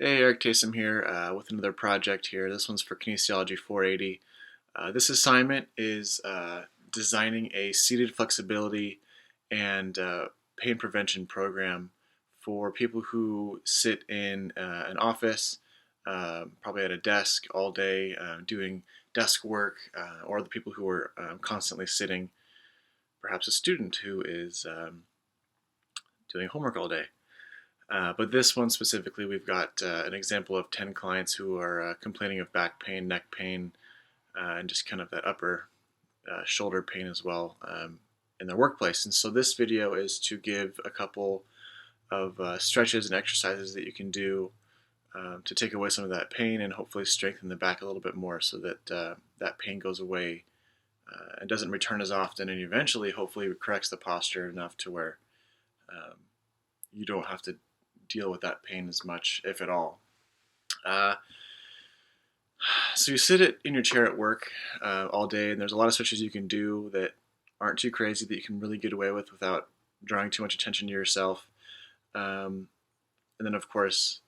Hey, Eric Taysom here with another project here. This one's for Kinesiology 480. This assignment is designing a seated flexibility and pain prevention program for people who sit in an office, probably at a desk all day doing desk work, or the people who are constantly sitting, perhaps a student who is doing homework all day. But this one specifically, we've got an example of 10 clients who are complaining of back pain, neck pain, and just kind of that upper shoulder pain as well in their workplace. And so this video is to give a couple of stretches and exercises that you can do to take away some of that pain and hopefully strengthen the back a little bit more so that that pain goes away and doesn't return as often, and eventually hopefully corrects the posture enough to where um, you don't have to deal with that pain as much, if at all. Uh, so you sit in your chair at work all day, and there's a lot of stretches you can do that aren't too crazy that you can really get away with without drawing too much attention to yourself. And then, of course,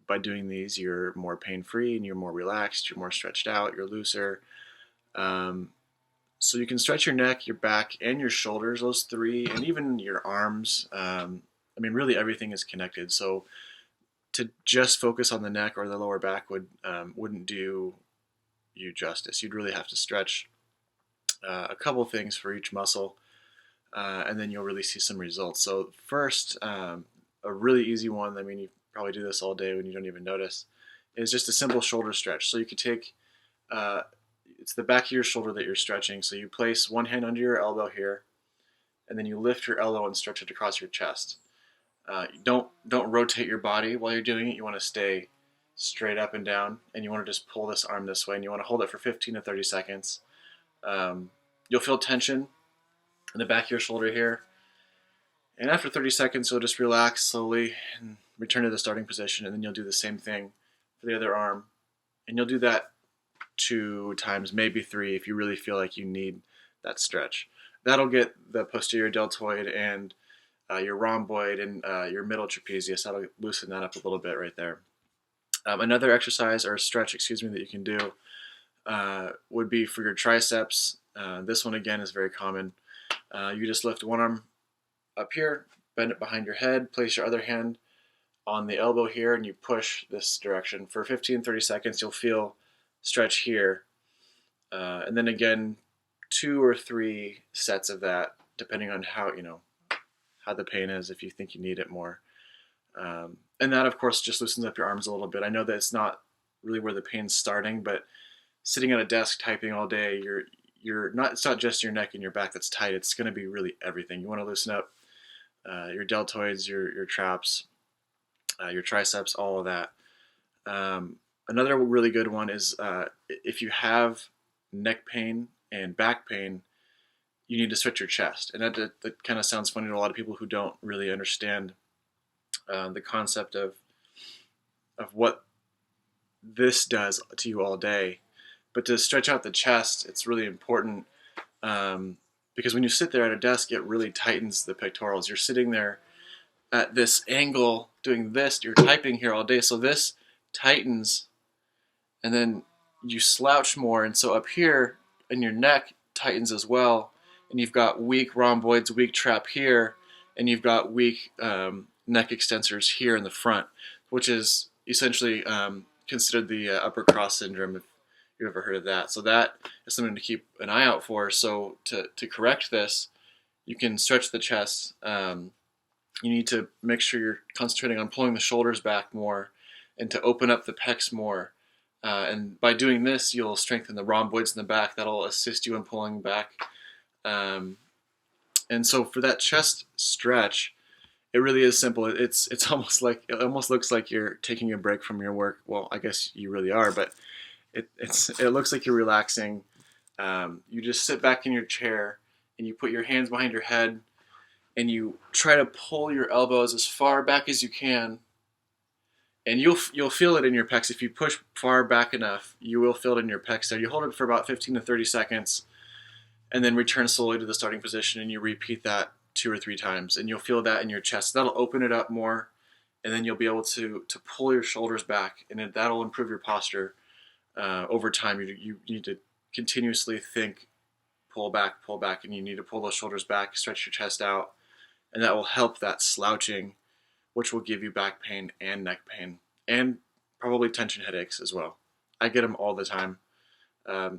by doing these, you're more pain-free and you're more relaxed, you're more stretched out, you're looser. Um, so you can stretch your neck, your back, and your shoulders, those three, and even your arms. I mean, really everything is connected. So to just focus on the neck or the lower back wouldn't do you justice. You'd really have to stretch a couple things for each muscle, and then you'll really see some results. So first, a really easy one. I mean, you probably do this all day when you don't even notice. Is just a simple shoulder stretch. So you could take it's the back of your shoulder that you're stretching. So you place one hand under your elbow here, and then you lift your elbow and stretch it across your chest. Don't rotate your body while you're doing it. You want to stay straight up and down, and you want to just pull this arm this way, and you want to hold it for 15 to 30 seconds. You'll feel tension in the back of your shoulder here, and after 30 seconds, you'll just relax slowly and return to the starting position, and then you'll do the same thing for the other arm, and you'll do that 2 times, maybe 3, if you really feel like you need that stretch. That'll get the posterior deltoid and your rhomboid and your middle trapezius. That'll loosen that up a little bit right there. Another exercise or stretch, that you can do would be for your triceps. This one again is very common. You just lift one arm up here, bend it behind your head, place your other hand on the elbow here, and you push this direction. For 15-30 seconds, you'll feel stretch here. And then again, 2 or 3 sets of that, depending on how the pain is, if you think you need it more. And that, of course, just loosens up your arms a little bit. I know that it's not really where the pain's starting, but sitting at a desk typing all day, it's not just your neck and your back that's tight. It's going to be really everything. You want to loosen up your deltoids, your traps, your triceps, all of that. Another really good one is if you have neck pain and back pain, you need to stretch your chest. And that kind of sounds funny to a lot of people who don't really understand the concept of what this does to you all day. But to stretch out the chest, it's really important because when you sit there at a desk, it really tightens the pectorals. You're sitting there at this angle doing this. You're typing here all day. So this tightens, and then you slouch more. And so up here in your neck tightens as well. And you've got weak rhomboids, weak trap here, and you've got weak neck extensors here in the front, which is essentially considered the upper cross syndrome, if you've ever heard of that. So that is something to keep an eye out for. So to correct this, you can stretch the chest. You need to make sure you're concentrating on pulling the shoulders back more and to open up the pecs more. And by doing this, you'll strengthen the rhomboids in the back. That'll assist you in pulling back. And so for that chest stretch, it really is simple. It almost looks like you're taking a break from your work. Well, I guess you really are, but it looks like you're relaxing. You just sit back in your chair and you put your hands behind your head and you try to pull your elbows as far back as you can. And you'll feel it in your pecs. If you push far back enough, you will feel it in your pecs there. You hold it for about 15 to 30 seconds and then return slowly to the starting position, and you repeat that 2 or 3 times, and you'll feel that in your chest. That'll open it up more, and then you'll be able to pull your shoulders back, and that'll improve your posture over time. You need to continuously think, pull back, and you need to pull those shoulders back, stretch your chest out, and that will help that slouching, which will give you back pain and neck pain, and probably tension headaches as well. I get them all the time.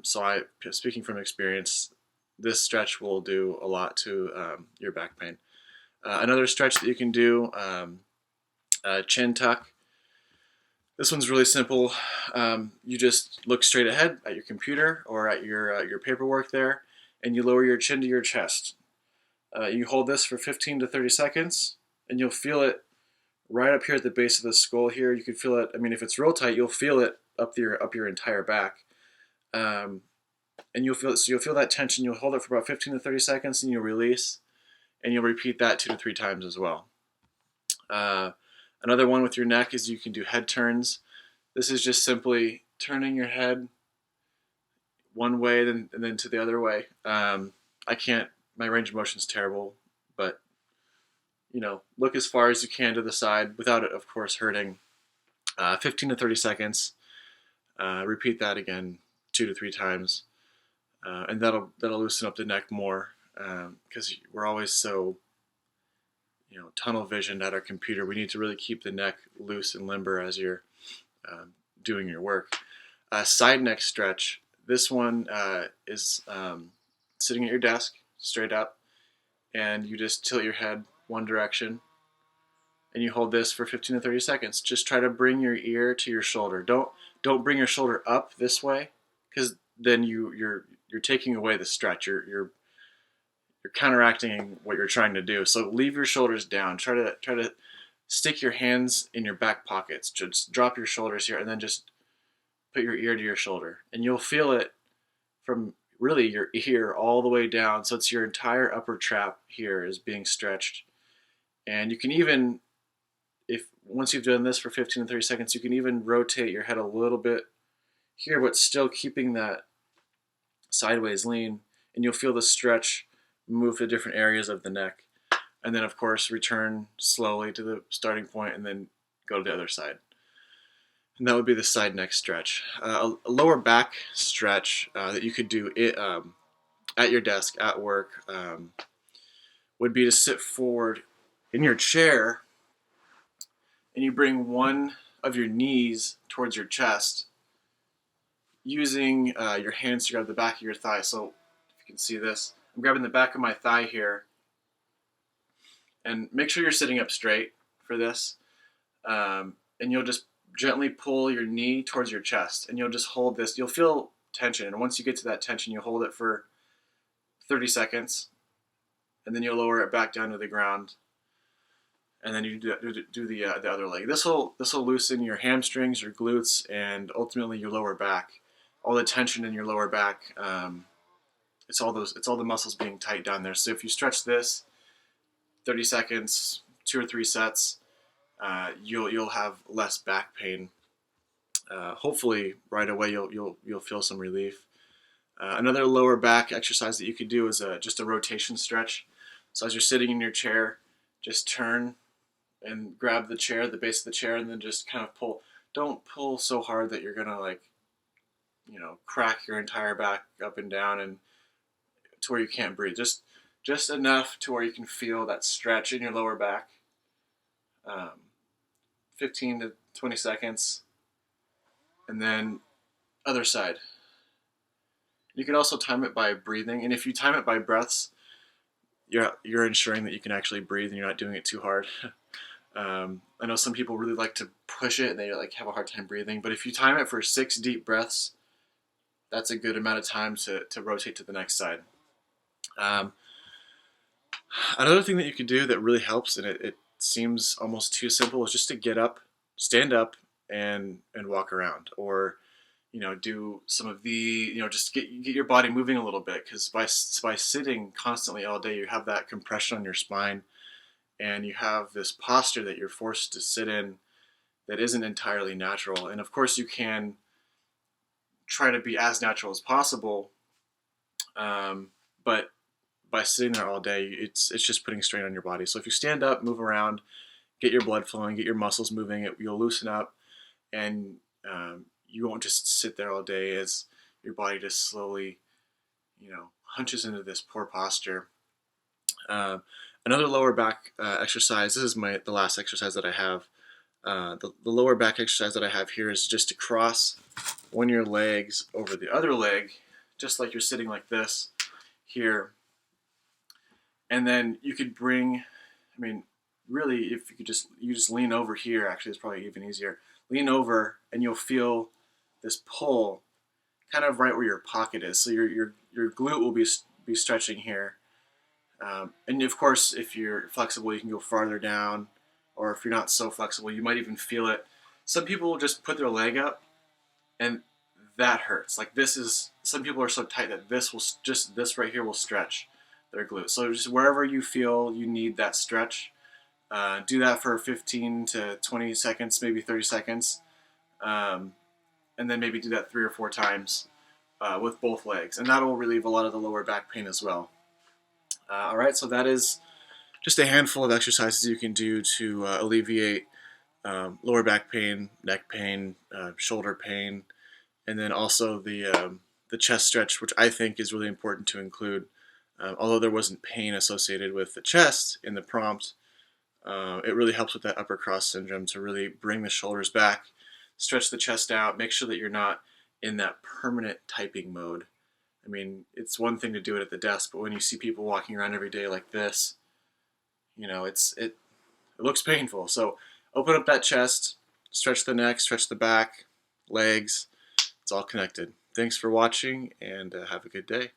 So speaking from experience, this stretch will do a lot to your back pain. Another stretch that you can do, chin tuck. This one's really simple. You just look straight ahead at your computer or at your paperwork there, and you lower your chin to your chest. You hold this for 15 to 30 seconds, and you'll feel it right up here at the base of the skull here. You can feel it. I mean, if it's real tight, you'll feel it up your entire back. And you'll feel that tension. You'll hold it for about 15 to 30 seconds, and you'll release, and you'll repeat that 2 to 3 times as well. Another one with your neck is you can do head turns. This is just simply turning your head one way and then to the other way. My range of motion is terrible, but look as far as you can to the side without it, of course, hurting. 15 to 30 seconds. Repeat that again 2 to 3 times, and that'll loosen up the neck more, because we're always so tunnel visioned at our computer. We need to really keep the neck loose and limber as you're doing your work. Side neck stretch. This one is sitting at your desk straight up, and you just tilt your head one direction, and you hold this for 15 to 30 seconds. Just try to bring your ear to your shoulder. Don't bring your shoulder up this way, because then you're taking away the stretch. You're counteracting what you're trying to do. So leave your shoulders down. Try to stick your hands in your back pockets. Just drop your shoulders here, and then just put your ear to your shoulder, and you'll feel it from really your ear all the way down. So it's your entire upper trap here is being stretched. And you can even, once you've done this for 15 to 30 seconds, you can even rotate your head a little bit here, but still keeping that sideways lean, and you'll feel the stretch move to different areas of the neck. And then, of course, return slowly to the starting point, and then go to the other side. And that would be the side neck stretch. A lower back stretch that you could do at your desk, at work, would be to sit forward in your chair, and you bring one of your knees towards your chest, using your hands to grab the back of your thigh. So if you can see this, I'm grabbing the back of my thigh here, and make sure you're sitting up straight for this, and you'll just gently pull your knee towards your chest, and you'll just hold this. You'll feel tension, and once you get to that tension, you'll hold it for 30 seconds, and then you'll lower it back down to the ground, and then you do the other leg. This will loosen your hamstrings, your glutes, and ultimately your lower back. All the tension in your lower back, it's all the muscles being tight down there. So if you stretch this 30 seconds, 2 or 3 sets, you'll have less back pain. Hopefully right away you'll feel some relief. Another lower back exercise that you could do is just a rotation stretch. So as you're sitting in your chair, just turn and grab the base of the chair, and then just kind of pull. Don't pull so hard that you're gonna crack your entire back up and down and to where you can't breathe. Just enough to where you can feel that stretch in your lower back. 15 to 20 seconds, and then other side. You can also time it by breathing, and if you time it by breaths, you're ensuring that you can actually breathe and you're not doing it too hard. I know some people really like to push it and they have a hard time breathing, but if you time it for 6 deep breaths, that's a good amount of time to rotate to the next side. Another thing that you could do that really helps, and it seems almost too simple, is just to get up, stand up, and walk around, or do some of the just get your body moving a little bit, because by sitting constantly all day, you have that compression on your spine, and you have this posture that you're forced to sit in that isn't entirely natural. And of course, you can try to be as natural as possible, but by sitting there all day, it's just putting strain on your body. So if you stand up, move around, get your blood flowing, get your muscles moving. You'll loosen up, and you won't just sit there all day as your body just slowly, hunches into this poor posture. Uh, Another lower back exercise. This is the last exercise that I have. The lower back exercise that I have here is just to cross one of your legs over the other leg, just like you're sitting like this here. And then you could bring, really, if you just lean over here. Actually, it's probably even easier. Lean over, and you'll feel this pull, kind of right where your pocket is. So your glute will be stretching here. And of course, if you're flexible, you can go farther down, or if you're not so flexible, you might even feel it. Some people will just put their leg up, and that hurts. Like some people are so tight that this right here will stretch their glutes. So just wherever you feel you need that stretch, do that for 15 to 20 seconds, maybe 30 seconds, and then maybe do that 3 or 4 times with both legs, and that will relieve a lot of the lower back pain as well. All right, so that is just a handful of exercises you can do to alleviate lower back pain, neck pain, shoulder pain, and then also the chest stretch, which I think is really important to include. Although there wasn't pain associated with the chest in the prompt, it really helps with that upper cross syndrome to really bring the shoulders back, stretch the chest out, make sure that you're not in that permanent typing mode. It's one thing to do it at the desk, but when you see people walking around every day like this, it looks painful. So open up that chest, stretch the neck, stretch the back, legs. It's all connected. Thanks for watching, and have a good day.